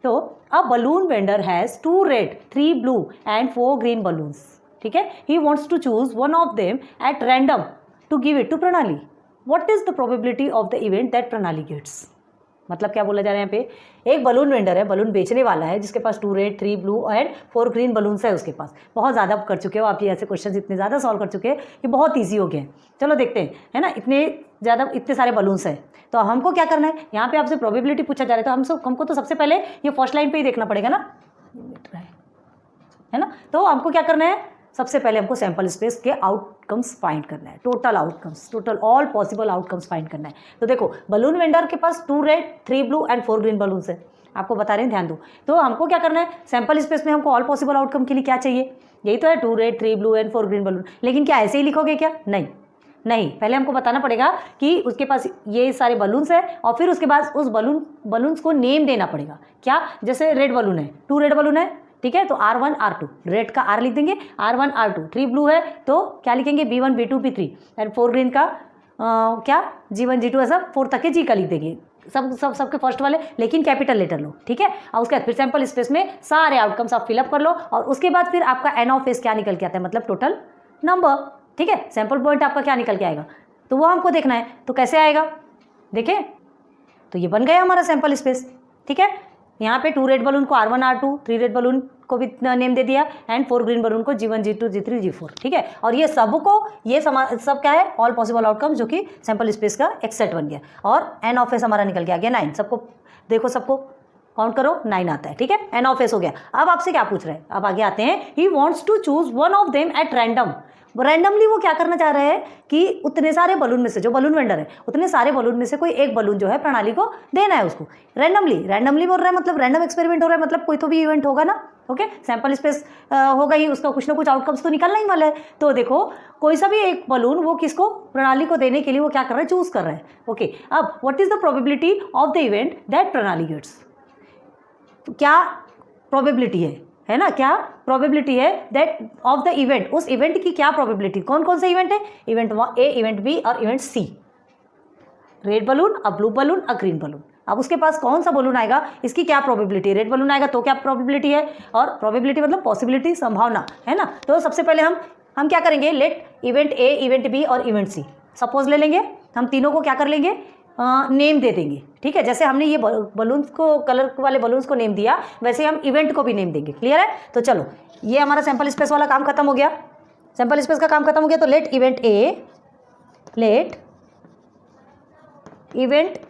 तो a balloon vendor has 2 red 3 blue and 4 green balloons, ठीक है, he wants to choose one of them at random to give it to Pranali, what is the probability of the event that Pranali gets. मतलब क्या बोला जा रहा है यहाँ पे, एक बलून वेंडर है, बलून बेचने वाला है, जिसके पास 2 red 3 blue and 4 green balloons है उसके पास। बहुत ज़्यादा कर चुके हो आप ये ऐसे क्वेश्चन, इतने ज़्यादा सॉल्व कर चुके हैं कि बहुत ईजी हो गए हैं। चलो देखते हैं, है ना, इतने सारे बलून्स हैं, तो हमको क्या करना है, यहाँ पे आपसे प्रोबेबिलिटी पूछा जा रहा है, तो हमको तो सबसे पहले ये फर्स्ट लाइन पे ही देखना पड़ेगा ना, है ना। तो हमको क्या करना है, सबसे पहले हमको सैंपल स्पेस के आउटकम्स फाइंड करना है, total outcomes, total all possible outcomes find करना है। तो देखो बलून वेंडर के पास 2 red 3 blue and 4 green balloons है, आपको बता रहे हैं, ध्यान दो। तो हमको क्या करना है, सैंपल स्पेस में हमको ऑल पॉसिबल आउटकम के लिए क्या चाहिए, यही तो है 2 red 3 blue and 4 green balloon. लेकिन क्या ऐसे ही लिखोगे क्या, नहीं, पहले हमको बताना पड़ेगा कि उसके पास ये सारे बलून्स है, और फिर उसके बाद उस बलून्स को नेम देना पड़ेगा। क्या, जैसे रेड बलून है, 2 रेड बलून है, ठीक है, तो R1 R2, रेड का R लिख देंगे, R1 R2, 3 ब्लू है तो क्या लिखेंगे, B1 B2 B3, and 4 green का क्या G1 G2, ऐसा 4 तक के G का लिख देंगे, सबके फर्स्ट वाले, लेकिन कैपिटल लेटर लो, ठीक है। और उसके बाद फिर सैंपल स्पेस में सारे आउटकम्स आप फिलअप कर लो, और उसके बाद फिर आपका N ऑफ S क्या निकल के आता है, मतलब टोटल नंबर, ठीक है, सैंपल पॉइंट आपका क्या निकल के आएगा, तो वो हमको देखना है। तो कैसे आएगा, देखें, तो ये बन गया हमारा सैंपल स्पेस, ठीक है। यहाँ पे 2 रेड बलून को R1 R2, 3 रेड बलून को भी नेम दे दिया, एंड 4 ग्रीन बलून को G1 G2 G3 G4, ठीक है। और ये सबको, ये सब क्या है, ऑल पॉसिबल आउटकम, जो कि सैंपल स्पेस का एक सेट बन गया, और N ऑफ S हमारा निकल के आ गया 9। सबको देखो, सबको काउंट करो, 9 आता है, ठीक है, N ऑफ S हो गया। अब आपसे क्या पूछ रहे हैं, अब आगे आते हैं, he wants to choose one of them at random. Randomly वो क्या करना चाह रहे हैं कि उतने सारे बलून में से, जो बलून वेंडर है, उतने सारे बलून में से कोई एक बलून जो है प्रणाली को देना है उसको, रैंडमली बोल रहा है, मतलब रैंडम एक्सपेरिमेंट हो रहा है, मतलब कोई तो भी इवेंट होगा ना, ओके, सैंपल स्पेस होगा ही, उसका कुछ ना कुछ आउटकम्स तो निकलना ही वाला है। तो देखो कोई सा भी एक बलून वो किसको, प्रणाली को देने के लिए वो क्या कर रहा है, चूज कर रहा है, ओके। अब what is the probability of the event that Pranali gets, क्या प्रोबेबिलिटी है ना, क्या प्रोबेबिलिटी है दैट ऑफ द इवेंट, उस इवेंट की क्या प्रोबेबिलिटी, कौन कौन से इवेंट है, इवेंट A, इवेंट B और इवेंट C, रेड बलून, अ ब्लू बलून, अ ग्रीन बलून। अब उसके पास कौन सा बलून आएगा, इसकी क्या प्रोबेबिलिटी, रेड बलून आएगा तो क्या प्रोबेबिलिटी है, और प्रोबेबिलिटी मतलब पॉसिबिलिटी, संभावना, है ना। तो सबसे पहले हम क्या करेंगे, let event A, event B और इवेंट C सपोज ले लेंगे, हम तीनों को क्या कर लेंगे, नेम दे देंगे, ठीक है। जैसे हमने ये बलून्स को, कलर वाले बलून्स को नेम दिया, वैसे हम इवेंट को भी नेम देंगे, क्लियर है। तो चलो, ये हमारा सैंपल स्पेस वाला काम खत्म हो गया, सैंपल स्पेस का काम खत्म हो गया। तो लेट इवेंट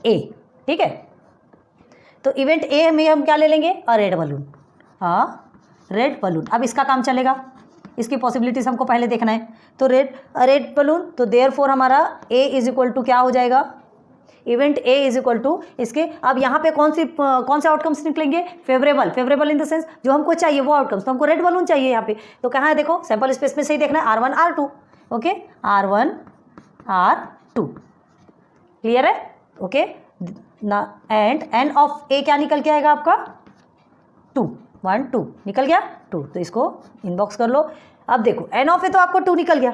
A, ठीक है। तो इवेंट A में हम क्या ले लेंगे, अ रेड बलून, अब इसका काम चलेगा, इसकी पॉसिबिलिटीज हमको पहले देखना है। तो रेड बलून, तो देयरफॉर हमारा A इज इक्वल टू क्या हो जाएगा, event A is equal to इसके, अब यहाँ पे कौन से आउटकम्स निकलेंगे, फेवरेबल इन द सेंस जो हमको चाहिए वो आउटकम्स, तो हमको रेड बलून चाहिए यहाँ पे, तो कहाँ है, देखो सैंपल स्पेस में से ही देखना है, R1 R2, okay, R1 R2, clear है, ओके ना। एंड N ऑफ A क्या निकल के आएगा आपका, 2, 1 2 निकल गया 2, तो इसको इनबॉक्स कर लो। अब देखो N ऑफ A तो आपको 2 निकल गया,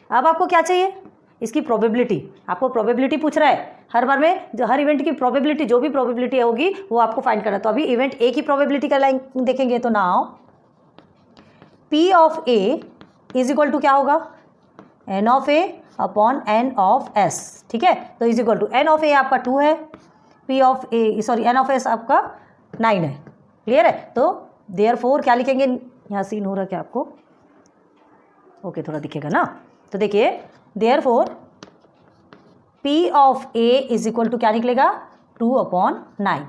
अब आपको क्या चाहिए, इसकी प्रोबेबिलिटी, आपको प्रोबेबिलिटी पूछ रहा है हर बार में, जो हर इवेंट की प्रोबेबिलिटी, जो भी प्रोबेबिलिटी होगी वो आपको फाइंड करना है। तो अभी इवेंट A की प्रोबेबिलिटी का लाइन देखेंगे, तो now P of A is equal to क्या होगा, N of A upon N of S, ठीक है। तो is equal to N of A आपका 2 है, N ऑफ S आपका 9 है, क्लियर है। तो देयरफॉर क्या लिखेंगे, यहाँ सीन हो रहा है क्या आपको, ओके थोड़ा दिखेगा ना। तो देखिए therefore P of A is equal to क्या निकलेगा, 2/9।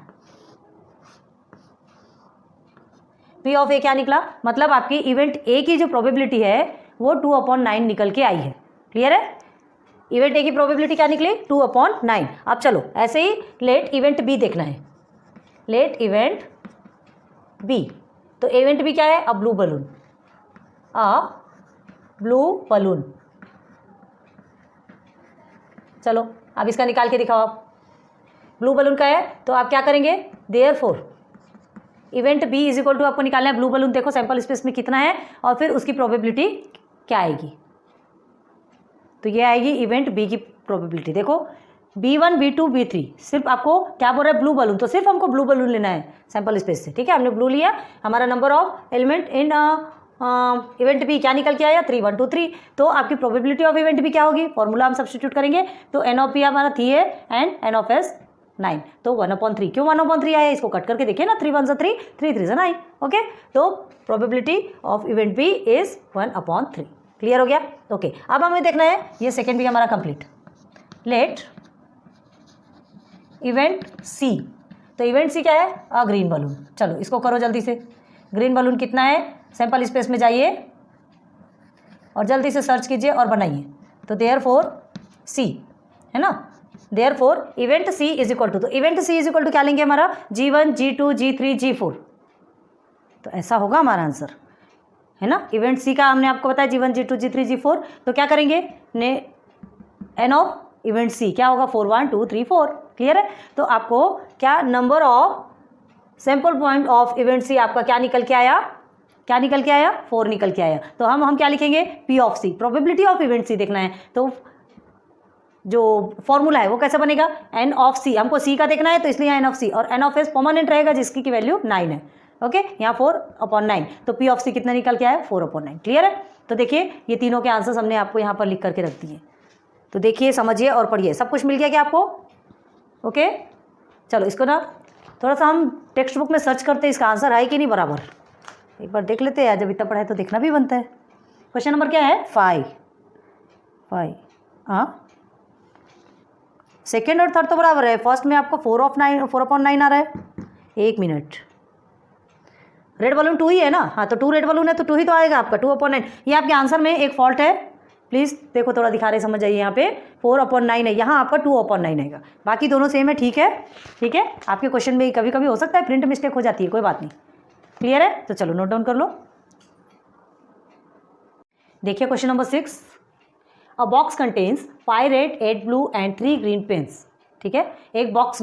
P ऑफ A क्या निकला, मतलब आपकी इवेंट A की जो प्रोबेबिलिटी है वो 2/9 निकल के आई है, क्लियर है। इवेंट A की प्रोबेबिलिटी क्या निकली, 2/9। अब चलो ऐसे ही लेट इवेंट B देखना है, लेट इवेंट B, तो इवेंट B क्या है, अ ब्लू बलून, चलो अब इसका निकाल के दिखाओ आप, ब्लू बलून का है, तो आप क्या करेंगे, therefore event B is equal to आपको निकालना है ब्लू बलून, देखो सैंपल स्पेस में कितना है और फिर उसकी प्रोबेबिलिटी क्या आएगी, तो ये आएगी इवेंट B की प्रोबेबिलिटी, देखो B1 B2 B3, सिर्फ आपको क्या बोल रहा है ब्लू बलून, तो सिर्फ हमको ब्लू बलून लेना है सैंपल स्पेस से, ठीक है। हमने ब्लू लिया, हमारा number of element in event B क्या निकल के आया 3 1 2 3। तो आपकी प्रोबेबिलिटी ऑफ इवेंट भी क्या होगी, फॉर्मूला हम सब्स्टिट्यूट करेंगे, तो एन ऑफ पी हमारा 3 है एंड एन ऑफ एस 9, तो 1/3। क्यों 1/3 आया, इसको कट करके देखिए ना, 3 1 3 3 3 9, ओके। तो probability of event B is 1/3। Clear हो गया, ओके। अब हमें देखना है ये सेकेंड भी हमारा कंप्लीट। लेट इवेंट सी, तो इवेंट सी क्या है, अ ग्रीन बलून। चलो इसको करो जल्दी से, ग्रीन बलून कितना है, सैंपल स्पेस में जाइए और जल्दी से सर्च कीजिए और बनाइए। तो देयरफॉर सी है ना, therefore event C is equal to, तो event C is equal to क्या लेंगे हमारा G1 G2 G3 G4, तो ऐसा होगा हमारा आंसर है ना। इवेंट सी का हमने आपको बताया G1 G2 G3 G4, तो क्या करेंगे ने एन ऑफ इवेंट सी क्या होगा 4 1 2 3 4। क्लियर है, तो आपको क्या number of sample point of event C आपका क्या निकल के आया, क्या निकल के आया 4 निकल के आया। तो हम क्या लिखेंगे, P of C, probability of event C देखना है, तो जो फॉर्मूला है वो कैसे बनेगा, एन ऑफ सी, हमको सी का देखना है तो इसलिए एन ऑफ सी, और एन ऑफ एस परमानेंट रहेगा जिसकी की वैल्यू 9 है, ओके। यहाँ 4/9, तो P ऑफ सी कितना निकल के आया 4/9। क्लियर है, तो देखिए ये तीनों के आंसर्स हमने आपको यहाँ पर लिख करके रख दिए, तो देखिए समझिए और पढ़िए, सब कुछ मिल गया क्या आपको, ओके। चलो इसको ना थोड़ा सा हम टेक्स्ट बुक में सर्च करते हैं इसका आंसर है कि नहीं बराबर, एक बार देख लेते हैं, जब इतना पढ़ा है तो देखना भी बनता है। क्वेश्चन नंबर क्या है 5, हाँ सेकेंड और थर्ड तो बराबर है, फर्स्ट में आपको 4/9 आ रहा है। एक मिनट, रेड बलून 2 ही है ना, हाँ तो 2 रेड बलून है तो 2 ही तो आएगा आपका 2/9। ये आपके आंसर में एक फॉल्ट है, प्लीज़ देखो थोड़ा दिखा रहे समझ जाइए, यहाँ पे 4/9 है, यहाँ आपका 2/9 आएगा, बाकी दोनों सेम है, ठीक है ठीक है। आपके क्वेश्चन में कभी कभी हो सकता है प्रिंट मिस्टेक हो जाती है, कोई बात नहीं। क्लियर है, तो चलो नोट डाउन कर लो। देखिए question number 6, a box contains 5 red 8 blue and 3 green pens. ठीक है, एक बॉक्स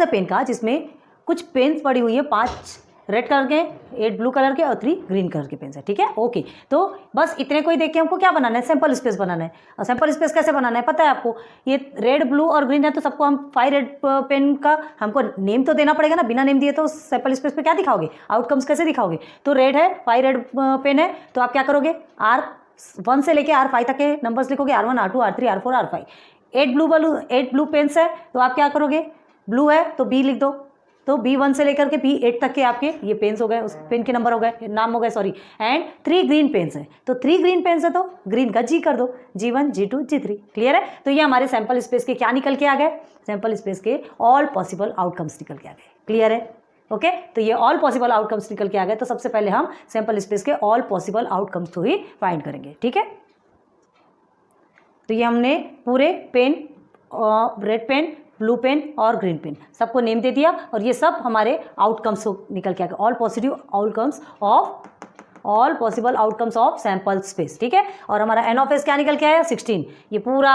है पेन का जिसमें कुछ पेन्स पड़ी हुई है, 5 रेड कलर के, 8 ब्लू कलर के और 3 ग्रीन कलर के पेन्स है। ठीक है, ओके। तो बस इतने को ही देख के हमको क्या बनाना है, सैंपल स्पेस बनाना है। और सैंपल स्पेस कैसे बनाना है पता है आपको, ये रेड ब्लू और ग्रीन है तो सबको हम 5 रेड पेन का हमको नेम तो देना पड़ेगा ना, बिना नेम दिए तो सैंपल स्पेस पे क्या दिखाओगे, आउटकम्स कैसे दिखाओगे। तो रेड है, 5 रेड पेन है, तो आप क्या करोगे, R1 से लेके R5 तक के नंबर्स लिखोगे, R1 R2 R3 R4 R5। 8 blue pens है तो आप क्या करोगे, ब्लू है तो B लिख दो, तो B1 से लेकर के B8 तक के आपके ये पेन्स हो गए, उस पेन के नंबर हो गए, नाम हो गए सॉरी। एंड 3 ग्रीन पेन्स है, तो 3 ग्रीन पेन्स है तो ग्रीन का G कर दो, G1 G2 G3। क्लियर है, तो ये हमारे सैंपल स्पेस के क्या निकल के आ गए, सैंपल स्पेस के ऑल पॉसिबल आउटकम्स निकल के आ गए। क्लियर है, ओके। तो ये ऑल पॉसिबल आउटकम्स निकल के आ गए, तो सबसे पहले हम सैंपल स्पेस के ऑल पॉसिबल आउटकम्स को ही फाइंड करेंगे। ठीक है, तो ये हमने पूरे pen, red pen, blue pen और ग्रीन पेन सबको नेम दे दिया, और ये सब हमारे आउटकम्स निकल के आ गए, all possible outcomes of sample space. ठीक है, और हमारा एन ऑफ एस क्या निकल के आया 16। ये पूरा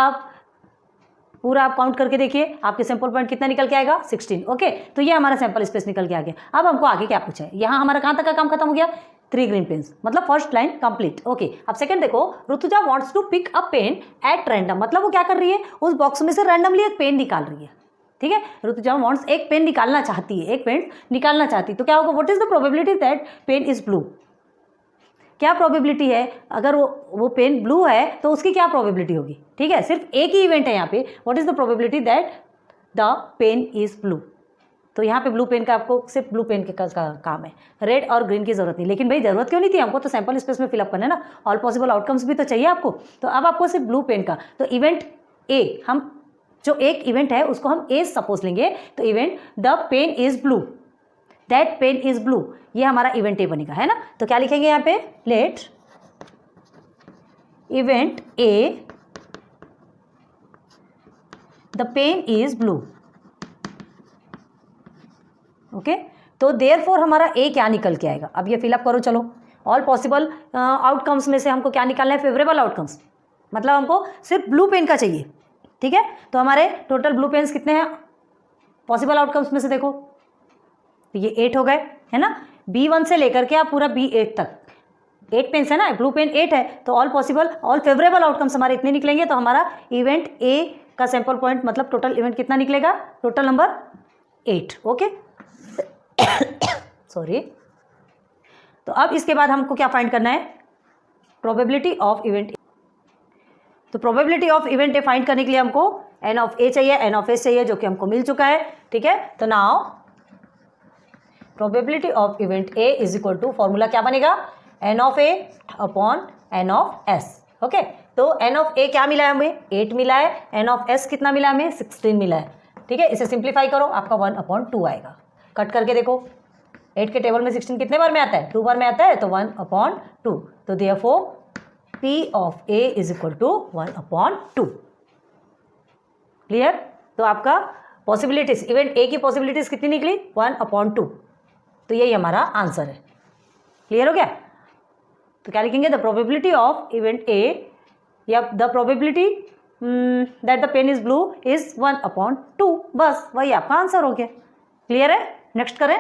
आप काउंट करके देखिए, आपके सैंपल पॉइंट कितना निकल के आएगा 16। ओके, तो ये हमारा सैंपल स्पेस निकल के आ गया। अब हमको आगे क्या पूछा है, यहाँ हमारा कहाँ तक का काम खत्म हो गया, 3 ग्रीन पेन्स, मतलब फर्स्ट लाइन कंप्लीट। ओके, अब सेकंड देखो, Rutuja wants to pick a pen at random, मतलब वो क्या कर रही है, उस बॉक्स में से रैंडमली एक पेन निकाल रही है। ठीक है, ऋतुजा वांट्स एक पेन निकालना चाहती है, एक पेन निकालना चाहती है, तो क्या होगा, what is the probability that pen is blue. क्या प्रोबेबिलिटी है, अगर वो पेन ब्लू है तो उसकी क्या प्रोबेबिलिटी होगी। ठीक है, सिर्फ एक ही इवेंट है यहाँ पे, what is the probability that the pen is blue. तो यहाँ पे ब्लू पेन का आपको सिर्फ ब्लू पेन का काम है, रेड और ग्रीन की जरूरत नहीं। लेकिन भाई जरूरत क्यों नहीं थी, हमको तो सैंपल स्पेस में फिलअप करना है ना, ऑल पॉसिबल आउटकम्स भी तो चाहिए आपको। तो अब आपको सिर्फ ब्लू पेन का, तो इवेंट ए, हम जो एक इवेंट है उसको हम ए सपोज लेंगे, तो event the pen is blue, that pen is blue, ये हमारा इवेंट ए बनेगा, है ना। तो क्या लिखेंगे यहाँ पे, let event A the pen is blue. Okay, तो देयरफॉर हमारा ए क्या निकल के आएगा, अब ये फिलअप करो। चलो, ऑल पॉसिबल आउटकम्स में से हमको क्या निकालना है, फेवरेबल आउटकम्स, मतलब हमको सिर्फ ब्लू पेन का चाहिए। ठीक है, तो हमारे टोटल ब्लू पेन्स कितने हैं पॉसिबल आउटकम्स में से, देखो तो ये 8 हो गए, है ना। B1 से लेकर के आप पूरा B8 तक 8 पेन्स है ना, ब्लू पेन 8 है, तो all possible all favourable outcomes हमारे इतने निकलेंगे। तो हमारा इवेंट ए का सैंपल पॉइंट मतलब टोटल इवेंट कितना निकलेगा, टोटल नंबर 8। Okay sorry. तो अब इसके बाद हमको क्या फाइंड करना है, प्रोबेबिलिटी ऑफ इवेंट। तो probability of event A find करने के लिए हमको एन ऑफ ए चाहिए, एन ऑफ एस चाहिए, जो कि हमको मिल चुका है। ठीक है, तो now probability of event A is equal to, formula क्या बनेगा, N of A upon N of S. Okay, तो एन ऑफ ए क्या मिला है हमें, 8 मिला है, एन ऑफ एस कितना मिला हमें, 16 मिला है। ठीक है, इसे सिंप्लीफाई करो, आपका 1/2 आएगा। कट करके देखो, 8 के टेबल में 16 कितने बार में आता है, 2 बार में आता है, तो 1/2। तो therefore P of A is equal to 1/2। Clear. तो आपका पॉसिबिलिटीज, इवेंट ए की पॉसिबिलिटीज कितनी निकली, 1/2। तो यही हमारा आंसर है। क्लियर हो गया। तो क्या लिखेंगे, the probability of event A या the probability that the pen is blue is 1/2। बस वही आपका आंसर हो गया। क्लियर है। नेक्स्ट करें।